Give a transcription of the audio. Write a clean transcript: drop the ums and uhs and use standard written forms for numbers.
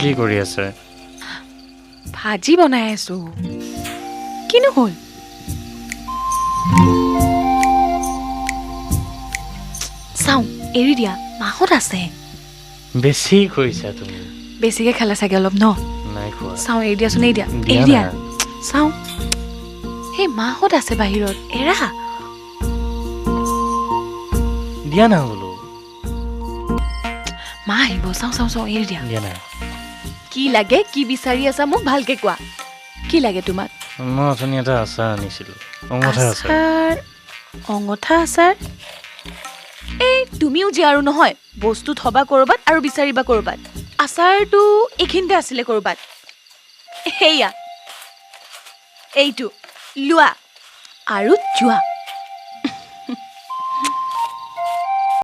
কি কৰি আছে? ভাজি বনাই আছো। কিনো হ'ল? চাওঁ এৰি দিয়া, মাহত আছে। বেছি কৰিছা তুমি। বেছিকে খালে চাগে অলপ ন? নাই খোৱা। চাওঁ এৰি দিয়াচোন, এৰি দিয়া, এৰি দিয়া। চাওঁ সেই মাহত আছে বাহিৰত, এৰা। দিয়া না বোলো। মা আহিব, চাওঁ চাওঁ চাওঁ, এৰি দিয়া। দিয়া নাই। কি লাগে, কি বিচাৰি আছা মোক ভালকে কোৱা। কি লাগে তোমাক? মই অথনি এটা আচাৰ আনিছিলোঁ, অঙঠা আচাৰ। আচাৰ? অঙঠা আচাৰ? এই তুমিও যে আৰু নহয়, বস্তু থবা ক'ৰবাত আৰু বিচাৰিবা ক'ৰবাত। আচাৰটো এইখিনিতে আছিলে ক'ৰবাত। সেয়া এইটো লোৱা আৰু যোৱা।